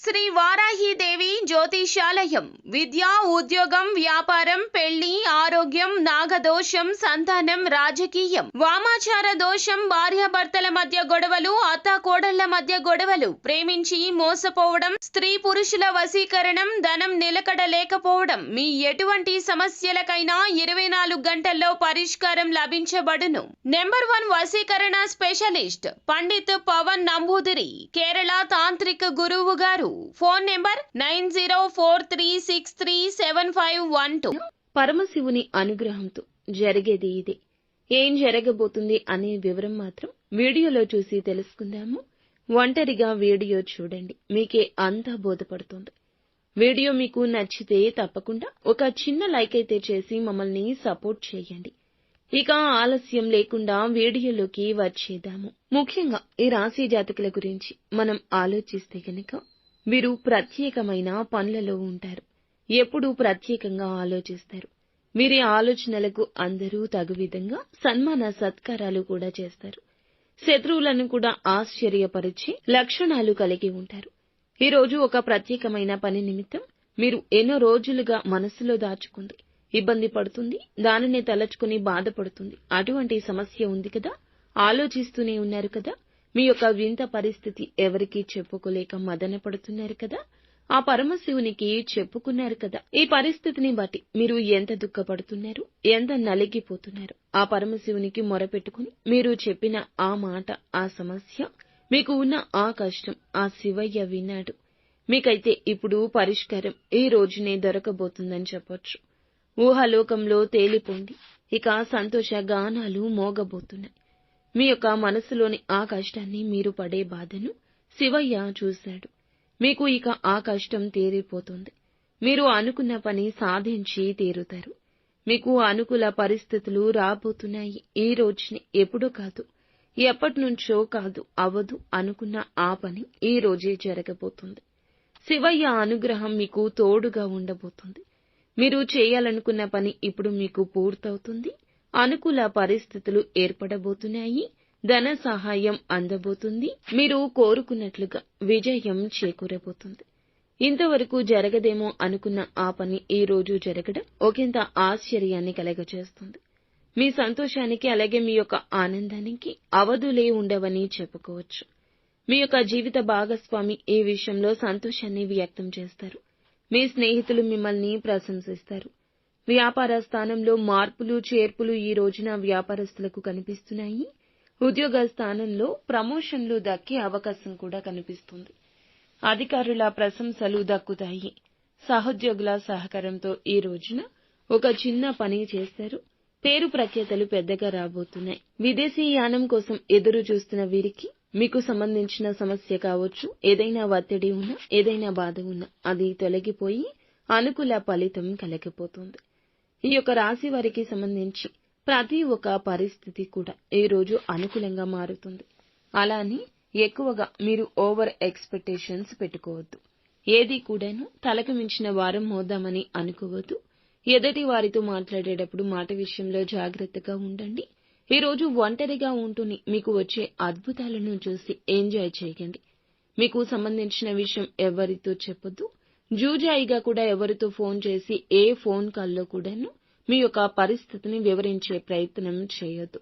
శ్రీ వారాహిదేవి జ్యోతిషాలయం విద్య, ఉద్యోగం, వ్యాపారం, పెళ్లి, ఆరోగ్యం, నాగదోషం, సంతానం, రాజకీయం, వామాచార దోషం, భార్యాభర్తల మధ్య గొడవలు, అత్తాకోడళ్ల మధ్య గొడవలు, ప్రేమించి మోసపోవడం, స్త్రీ పురుషుల వశీకరణం, ధనం నిలకడ లేకపోవడం, మీ ఎటువంటి సమస్యలకైనా 24 గంటల్లో పరిష్కారం లభించబడును. నెంబర్ 1 వశీకరణ స్పెషలిస్ట్ పండిత్ పవన్ నంబూదిరి, కేరళ తాంత్రిక గురువు గారు. Phone number 9043637512. పరమశివుని అనుగ్రహంతో జరిగేది ఇదే. ఏం జరగబోతుంది అనే వివరం మాత్రం వీడియోలో చూసి తెలుసుకుందాము. ఒంటరిగా వీడియో చూడండి, మీకే అంతా బోధపడుతుంది. వీడియో మీకు నచ్చితే తప్పకుండా ఒక చిన్న లైక్ అయితే చేసి మమ్మల్ని సపోర్ట్ చేయండి. ఇక ఆలస్యం లేకుండా వీడియోలోకి వచ్చేద్దాము. ముఖ్యంగా ఈ రాశి జాతకుల గురించి మనం ఆలోచిస్తే గనక వీరు ప్రత్యేకమైన పనులలో ఉంటారు. ఎప్పుడూ ప్రత్యేకంగా ఆలోచిస్తారు. వీరి ఆలోచనలకు అందరూ తగు విధంగా సన్మాన సత్కారాలు కూడా చేస్తారు. శత్రువులను కూడా ఆశ్చర్యపరిచే లక్షణాలు కలిగి ఉంటారు. ఈ రోజు ఒక ప్రత్యేకమైన పని నిమిత్తం మీరు ఎన్నో రోజులుగా మనసులో దాచుకుంది ఇబ్బంది పడుతుంది, దానిని తలచుకుని బాధపడుతుంది. అటువంటి సమస్య ఉంది కదా, ఆలోచిస్తూనే ఉన్నారు కదా, మీ యొక్క వింత పరిస్థితి ఎవరికీ చెప్పుకోలేక మదన పడుతున్నారు కదా, ఆ పరమశివునికి చెప్పుకున్నారు కదా. ఈ పరిస్థితిని బట్టి మీరు ఎంత దుఃఖపడుతున్నారు, ఎంత నలిగిపోతున్నారు. ఆ పరమశివునికి మొరపెట్టుకుని మీరు చెప్పిన ఆ మాట, ఆ సమస్య, మీకు ఉన్న ఆ కష్టం ఆ శివయ్య విన్నాడు. మీకైతే ఇప్పుడు పరిష్కారం ఈ రోజునే దొరకబోతుందని చెప్పొచ్చు. ఊహాలోకంలో తేలిపోండి. ఇక సంతోష గానాలు మోగబోతున్నాయి. మీ యొక్క మనసులోని ఆ కష్టాన్ని, మీరు పడే బాధను శివయ్య చూశాడు. మీకు ఇక ఆ కష్టం తీరిపోతుంది. మీరు అనుకున్న పని సాధించి తీరుతారు. మీకు అనుకూల పరిస్థితులు రాబోతున్నాయి. ఈ రోజునే, ఎప్పుడో కాదు, ఎప్పటినుంచో కాదు, అవదు అనుకున్న ఆ పని ఈ రోజే జరగబోతుంది. శివయ్య అనుగ్రహం మీకు తోడుగా ఉండబోతుంది. మీరు చేయాలనుకున్న పని ఇప్పుడు మీకు పూర్తవుతుంది. అనుకూల పరిస్థితులు ఏర్పడబోతున్నాయి. ధన సహాయం అందబోతుంది. మీరు కోరుకున్నట్లుగా విజయం చేకూరబోతుంది. ఇంతవరకు జరగదేమో అనుకున్న ఆ పని ఈ రోజు జరగడం ఒకంత ఆశ్చర్యాన్ని కలగజేస్తుంది. మీ సంతోషానికి, అలాగే మీ యొక్క ఆనందానికి అవధులే ఉండవని చెప్పుకోవచ్చు. మీ యొక్క జీవిత భాగస్వామి ఈ విషయంలో సంతోషాన్ని వ్యక్తం చేస్తారు. మీ స్నేహితులు మిమ్మల్ని ప్రశంసిస్తారు. వ్యాపార స్థానంలో మార్పులు చేర్పులు ఈ రోజున వ్యాపారస్తులకు కనిపిస్తున్నాయి. ఉద్యోగ స్థానంలో ప్రమోషన్లు దక్కే అవకాశం కూడా కనిపిస్తుంది. అధికారుల ప్రశంసలు దక్కుతాయి. సహోద్యోగుల సహకారంతో ఈ రోజున ఒక చిన్న పని చేస్తారు. పేరు ప్రఖ్యాతలు పెద్దగా రాబోతున్నాయి. విదేశీ యానం కోసం ఎదురు చూస్తున్న వీరికి మీకు సంబంధించిన సమస్య కావచ్చు, ఏదైనా ఒత్తిడి ఉన్నా, ఏదైనా బాధ ఉన్నా అది తొలగిపోయి అనుకూల ఫలితం కలగబోతుంది. ఈ యొక్క రాశి వారికి సంబంధించి ప్రతి ఒక్క పరిస్థితి కూడా ఈ రోజు అనుకూలంగా మారుతుంది. అలానే ఎక్కువగా మీరు ఓవర్ ఎక్స్పెక్టేషన్స్ పెట్టుకోవద్దు. ఏది కూడాను తలకు మించిన వారం మోద్దామని అనుకోవద్దు. ఎదుటి వారితో మాట్లాడేటప్పుడు మాట విషయంలో జాగ్రత్తగా ఉండండి. ఈ రోజు ఒంటరిగా ఉంటూనే మీకు వచ్చే అద్భుతాలను చూసి ఎంజాయ్ చేయండి. మీకు సంబంధించిన విషయం ఎవరితో చెప్పొద్దు. జూజాయిగా కూడా ఎవరితో ఫోన్ చేసి ఏ ఫోన్ కాల్లో కూడాను మీ యొక్క పరిస్థితిని వివరించే ప్రయత్నం చేయొద్దు.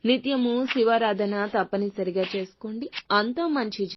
నిత్యము శివారాధన తప్పనిసరిగా చేసుకోండి. అంతా మంచి